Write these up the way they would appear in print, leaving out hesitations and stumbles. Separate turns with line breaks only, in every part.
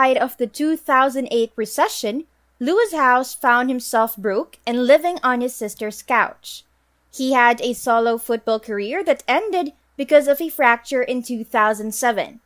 height of the 2008 recession, Lewis House found himself broke and living on his sister's couch. He had a solo football career that ended because of a fracture in 2007.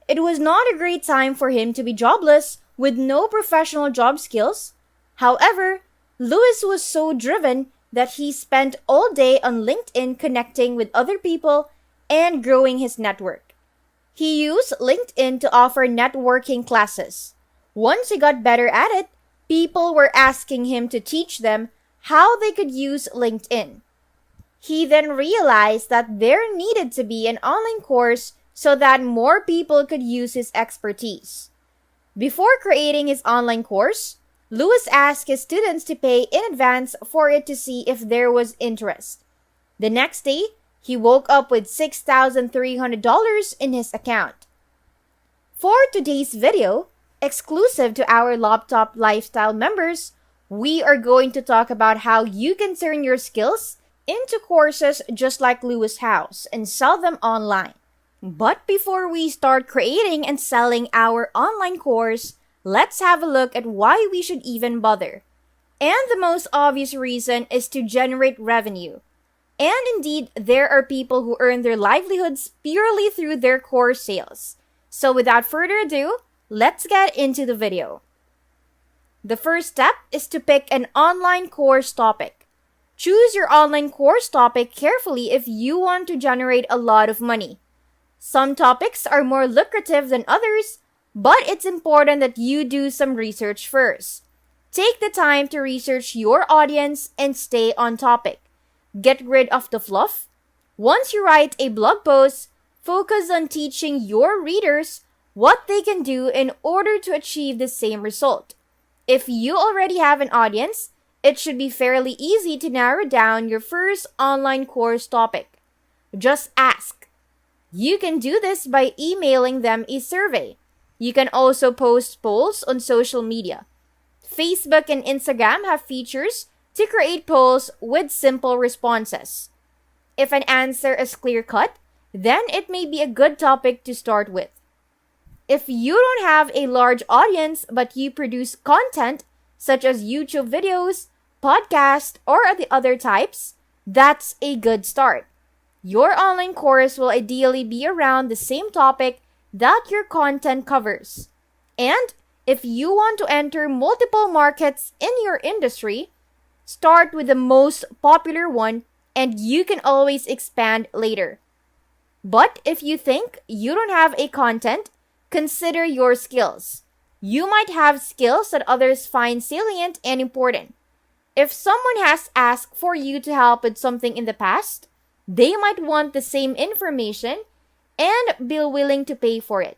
It was not a great time for him to be jobless with no professional job skills. However, Lewis was so driven that he spent all day on LinkedIn connecting with other people and growing his network. He used LinkedIn to offer networking classes. Once he got better at it, people were asking him to teach them how they could use LinkedIn. He then realized that there needed to be an online course so that more people could use his expertise. Before creating his online course, Lewis asked his students to pay in advance for it to see if there was interest. The next day, he woke up with $6,300 in his account. For today's video, exclusive to our Laptop Lifestyle members, we are going to talk about how you can turn your skills into courses just like Lewis House and sell them online. But before we start creating and selling our online course, let's have a look at why we should even bother. And the most obvious reason is to generate revenue. And indeed, there are people who earn their livelihoods purely through their course sales. So without further ado, let's get into the video. The first step is to pick an online course topic. Choose your online course topic carefully if you want to generate a lot of money. Some topics are more lucrative than others, but it's important that you do some research first. Take the time to research your audience and stay on topic. Get rid of the fluff. Once you write a blog post, focus on teaching your readers what they can do in order to achieve the same result. If you already have an audience, it should be fairly easy to narrow down your first online course topic. Just ask. You can do this by emailing them a survey. You can also post polls on social media. Facebook and Instagram have features to create polls with simple responses. If an answer is clear-cut, then it may be a good topic to start with. If you don't have a large audience but you produce content such as YouTube videos, podcasts, or the other types, that's a good start. Your online course will ideally be around the same topic that your content covers. And if you want to enter multiple markets in your industry, start with the most popular one and you can always expand later. But if you think you don't have a content, consider your skills. You might have skills that others find salient and important. If someone has asked for you to help with something in the past, they might want the same information and be willing to pay for it.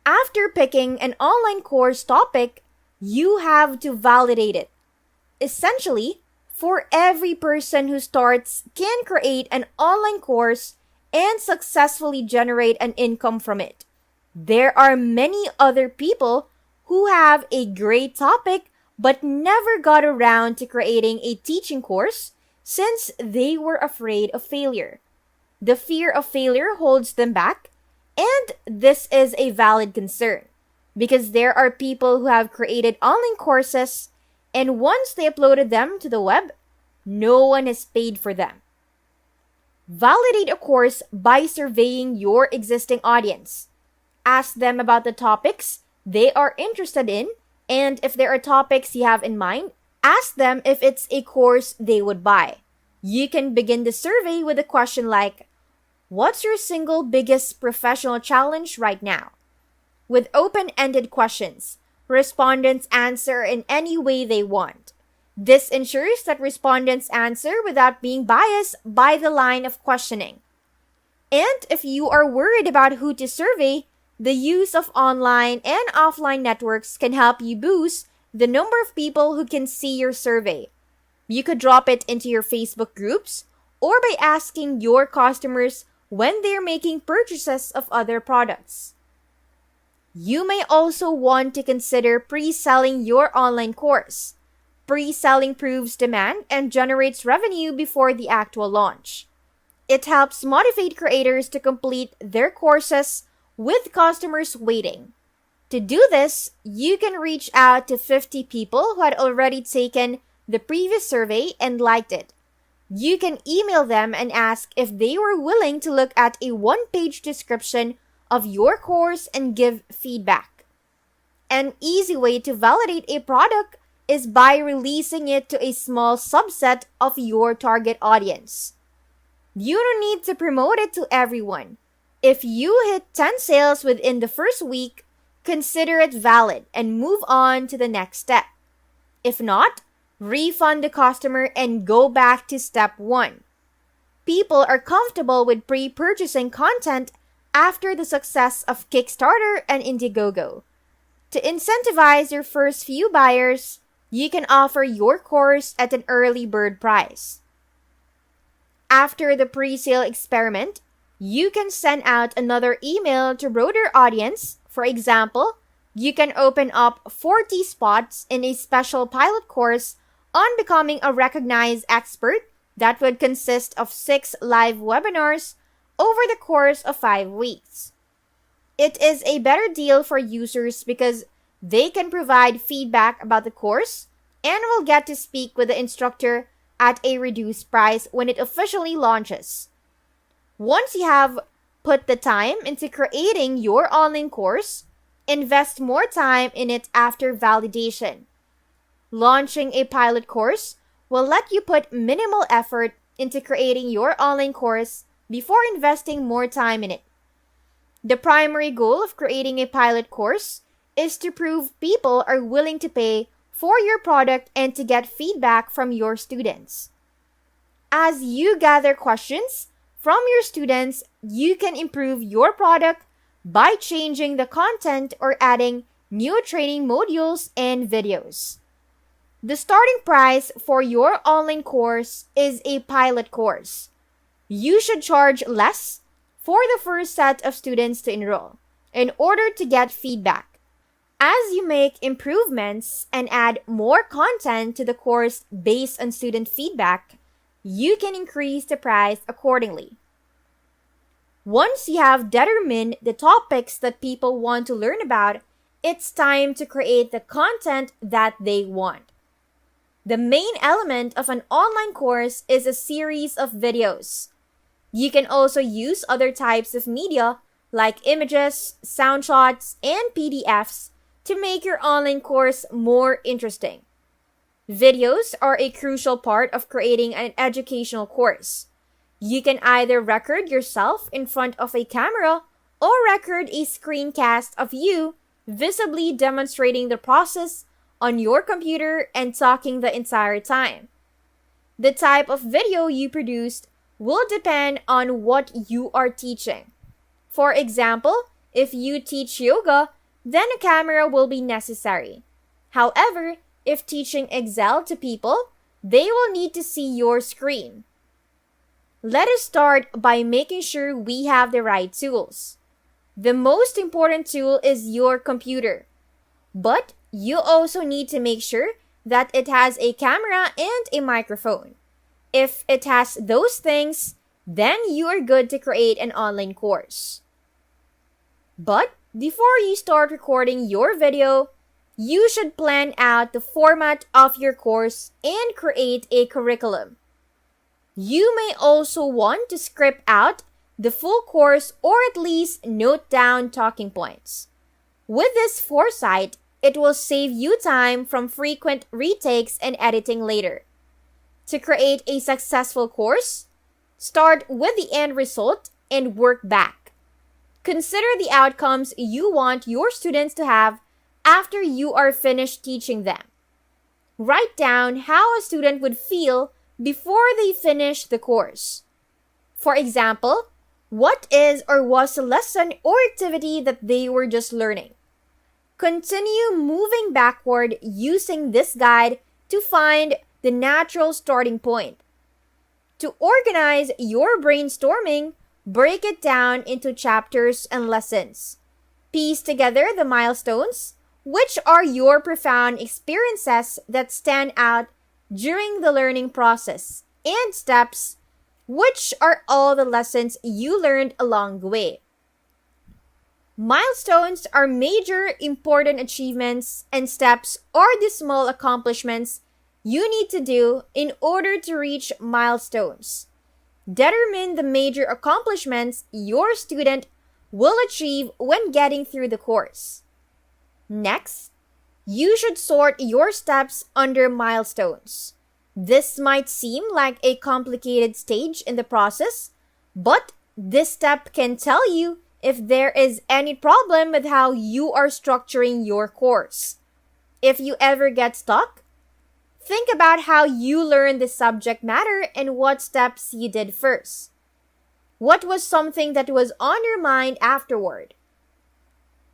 After picking an online course topic, you have to validate it. Essentially, for every person who starts can create an online course and successfully generate an income from it. There are many other people who have a great topic but never got around to creating a teaching course since they were afraid of failure. The fear of failure holds them back, and this is a valid concern because there are people who have created online courses and once they uploaded them to the web, no one has paid for them. Validate a course by surveying your existing audience. Ask them about the topics they are interested in, and if there are topics you have in mind, ask them if it's a course they would buy. You can begin the survey with a question like, "What's your single biggest professional challenge right now?" With open-ended questions, respondents answer in any way they want. This ensures that respondents answer without being biased by the line of questioning. And if you are worried about who to survey, the use of online and offline networks can help you boost the number of people who can see your survey. You could drop it into your Facebook groups or by asking your customers when they're making purchases of other products. You may also want to consider pre-selling your online course. Pre-selling proves demand and generates revenue before the actual launch. It helps motivate creators to complete their courses with customers waiting. To do this, you can reach out to 50 people who had already taken the previous survey and liked it. You can email them and ask if they were willing to look at a one-page description of your course and give feedback. An easy way to validate a product is by releasing it to a small subset of your target audience. You don't need to promote it to everyone. If you hit 10 sales within the first week, consider it valid and move on to the next step. If not, refund the customer and go back to step 1. People are comfortable with pre-purchasing content after the success of Kickstarter and Indiegogo. To incentivize your first few buyers, you can offer your course at an early bird price. After the pre-sale experiment, you can send out another email to broader audience. For example, you can open up 40 spots in a special pilot course on becoming a recognized expert that would consist of 6 live webinars over the course of 5 weeks. It is a better deal for users because they can provide feedback about the course and will get to speak with the instructor at a reduced price when it officially launches. Once you have put the time into creating your online course, invest more time in it after validation. Launching a pilot course will let you put minimal effort into creating your online course before investing more time in it. The primary goal of creating a pilot course is to prove people are willing to pay for your product and to get feedback from your students. As you gather questions from your students, you can improve your product by changing the content or adding new training modules and videos. The starting price for your online course is a pilot course. You should charge less for the first set of students to enroll in order to get feedback. As you make improvements and add more content to the course based on student feedback, you can increase the price accordingly. Once you have determined the topics that people want to learn about, it's time to create the content that they want. The main element of an online course is a series of videos. You can also use other types of media like images, sound shots, and PDFs to make your online course more interesting. Videos are a crucial part of creating an educational course. You can either record yourself in front of a camera or record a screencast of you visibly demonstrating the process on your computer and talking the entire time. The type of video you produced will depend on what you are teaching. For example, if you teach yoga, then a camera will be necessary. However, if teaching Excel to people, they will need to see your screen. Let us start by making sure we have the right tools. The most important tool is your computer, but you also need to make sure that it has a camera and a microphone. If it has those things, then you are good to create an online course. But before you start recording your video, you should plan out the format of your course and create a curriculum. You may also want to script out the full course or at least note down talking points. With this foresight, it will save you time from frequent retakes and editing later. To create a successful course, start with the end result and work back. Consider the outcomes you want your students to have after you are finished teaching them. Write down how a student would feel before they finish the course. For example, what is or was a lesson or activity that they were just learning? Continue moving backward using this guide to find the natural starting point. To organize your brainstorming, break it down into chapters and lessons. Piece together the milestones, which are your profound experiences that stand out during the learning process, and steps, which are all the lessons you learned along the way. Milestones are major important achievements and steps or the small accomplishments you need to do in order to reach milestones. Determine the major accomplishments your student will achieve when getting through the course. Next, you should sort your steps under milestones. This might seem like a complicated stage in the process, but this step can tell you if there is any problem with how you are structuring your course. If you ever get stuck, think about how you learned the subject matter and what steps you did first. What was something that was on your mind afterward?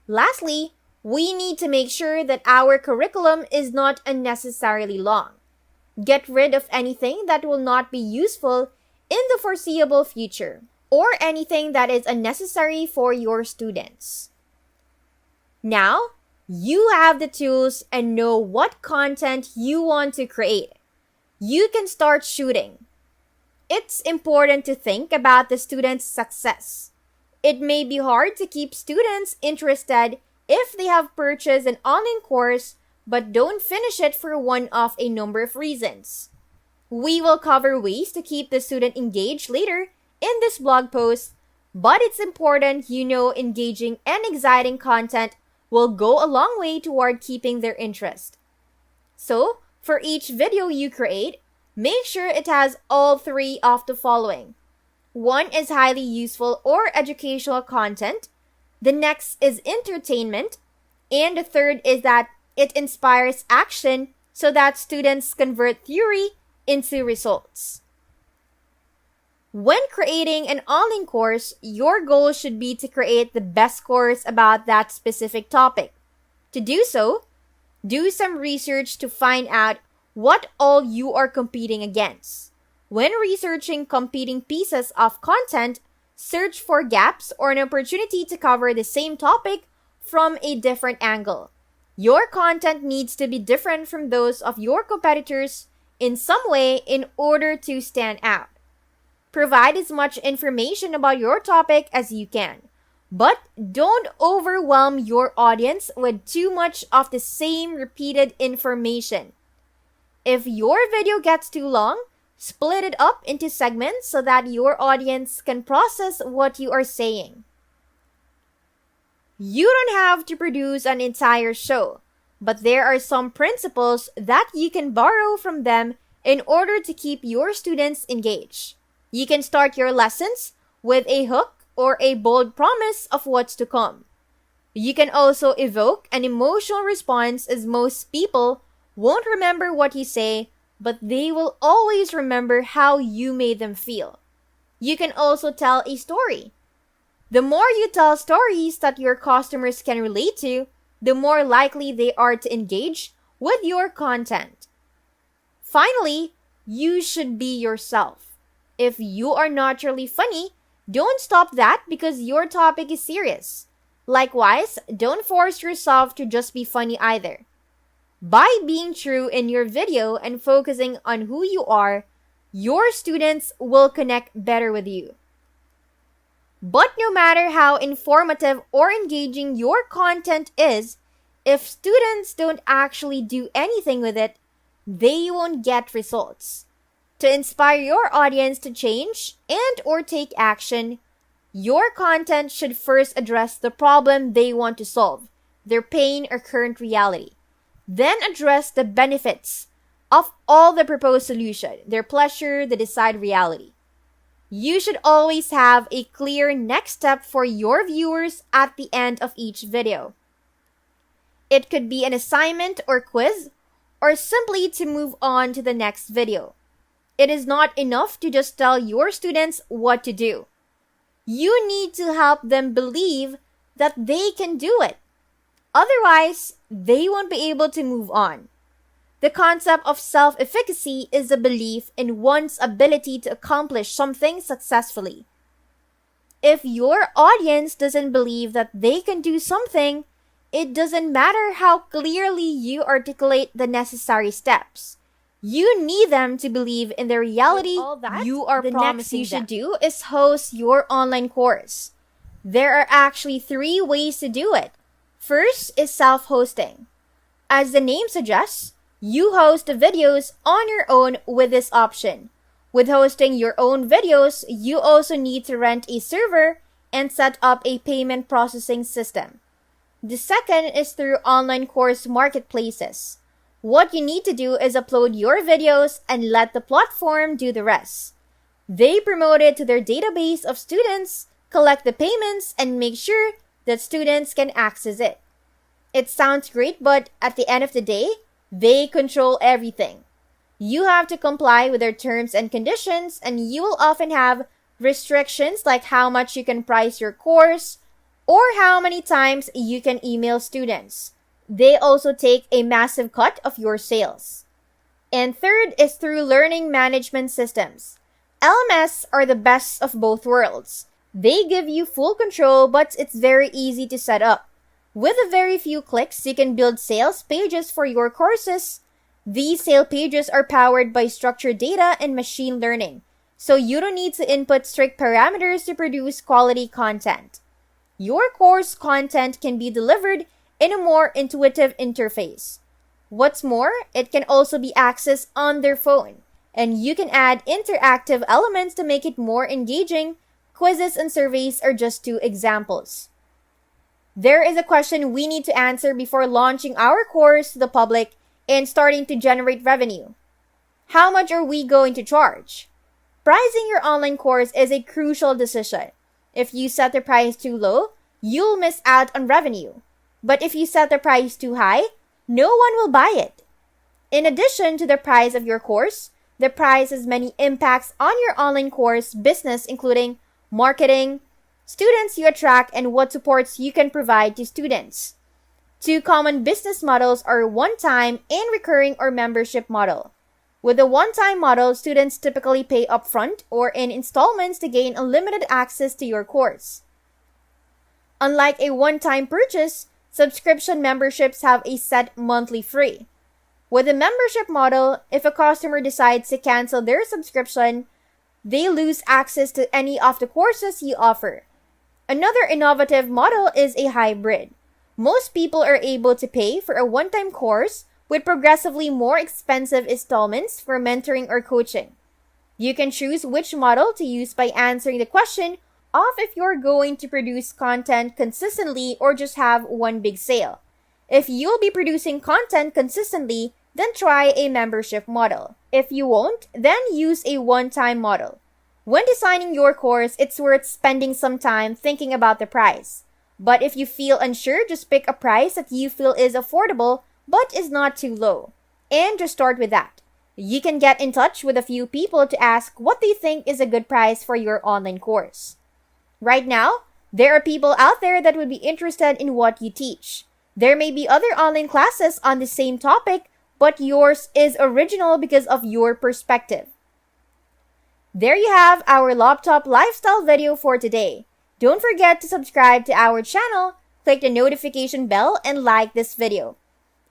Lastly, we need to make sure that our curriculum is not unnecessarily long. Get rid of anything that will not be useful in the foreseeable future, or anything that is unnecessary for your students. Now, you have the tools and know what content you want to create. You can start shooting. It's important to think about the student's success. It may be hard to keep students interested if they have purchased an online course but don't finish it for one of a number of reasons. We will cover ways to keep the student engaged later in this blog post, but it's important you know engaging and exciting content will go a long way toward keeping their interest. So, for each video you create, make sure it has all three of the following. One is highly useful or educational content, the next is entertainment, and the third is that it inspires action so that students convert theory into results. When creating an online course, your goal should be to create the best course about that specific topic. To do so, do some research to find out what all you are competing against. When researching competing pieces of content, search for gaps or an opportunity to cover the same topic from a different angle. Your content needs to be different from those of your competitors in some way in order to stand out. Provide as much information about your topic as you can, but don't overwhelm your audience with too much of the same repeated information. If your video gets too long, split it up into segments so that your audience can process what you are saying. You don't have to produce an entire show, but there are some principles that you can borrow from them in order to keep your students engaged. You can start your lessons with a hook or a bold promise of what's to come. You can also evoke an emotional response, as most people won't remember what you say, but they will always remember how you made them feel. You can also tell a story. The more you tell stories that your customers can relate to, the more likely they are to engage with your content. Finally, you should be yourself. If you are naturally funny, don't stop that because your topic is serious. Likewise, don't force yourself to just be funny either. By being true in your video and focusing on who you are, your students will connect better with you. But no matter how informative or engaging your content is, if students don't actually do anything with it, they won't get results. To inspire your audience to change and or take action, your content should first address the problem they want to solve, their pain or current reality. Then address the benefits of all the proposed solution, their pleasure, the desired reality. You should always have a clear next step for your viewers at the end of each video. It could be an assignment or quiz, or simply to move on to the next video. It is not enough to just tell your students what to do. You need to help them believe that they can do it. Otherwise, they won't be able to move on. The concept of self-efficacy is the belief in one's ability to accomplish something successfully. If your audience doesn't believe that they can do something, it doesn't matter how clearly you articulate the necessary steps. You need them to believe in the reality you are promising them. The next you should do is host your online course. There are actually three ways to do it. First is self-hosting. As the name suggests, you host the videos on your own with this option. With hosting your own videos, you also need to rent a server and set up a payment processing system. The second is through online course marketplaces. What you need to do is upload your videos and let the platform do the rest. They promote it to their database of students, collect the payments, and make sure that students can access it. It sounds great, but at the end of the day, they control everything. You have to comply with their terms and conditions, and you will often have restrictions like how much you can price your course or how many times you can email students. They also take a massive cut of your sales. And third is through learning management systems. LMS are the best of both worlds. They give you full control, but it's very easy to set up. With a very few clicks, you can build sales pages for your courses. These sale pages are powered by structured data and machine learning, so you don't need to input strict parameters to produce quality content. Your course content can be delivered in a more intuitive interface. What's more, it can also be accessed on their phone, and you can add interactive elements to make it more engaging. Quizzes and surveys are just two examples. There is a question we need to answer before launching our course to the public and starting to generate revenue. How much are we going to charge? Pricing your online course is a crucial decision. If you set the price too low, you'll miss out on revenue. But if you set the price too high, no one will buy it. In addition to the price of your course, the price has many impacts on your online course business, including marketing, students you attract, and what supports you can provide to students. Two common business models are one-time and recurring or membership model. With the one-time model, students typically pay upfront or in installments to gain unlimited access to your course. Unlike a one-time purchase, subscription memberships have a set monthly fee. With a membership model, if a customer decides to cancel their subscription, they lose access to any of the courses you offer. Another innovative model is a hybrid. Most people are able to pay for a one-time course with progressively more expensive installments for mentoring or coaching. You can choose which model to use by answering the question of if you're going to produce content consistently or just have one big sale. If you'll be producing content consistently, then try a membership model. If you won't, then use a one-time model. When designing your course, it's worth spending some time thinking about the price. But if you feel unsure, just pick a price that you feel is affordable but is not too low. And just start with that. You can get in touch with a few people to ask what they think is a good price for your online course. Right now, there are people out there that would be interested in what you teach. There may be other online classes on the same topic, but yours is original because of your perspective. There you have our laptop lifestyle video for today. Don't forget to subscribe to our channel, click the notification bell, and like this video.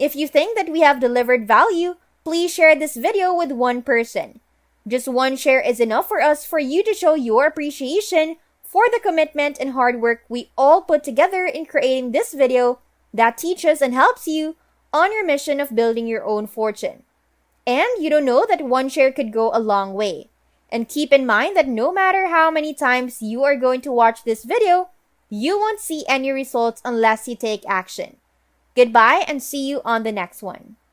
If you think that we have delivered value, please share this video with one person. Just one share is enough for us for you to show your appreciation for the commitment and hard work we all put together in creating this video that teaches and helps you on your mission of building your own fortune. And you don't know that one share could go a long way. And keep in mind that no matter how many times you are going to watch this video, you won't see any results unless you take action. Goodbye and see you on the next one.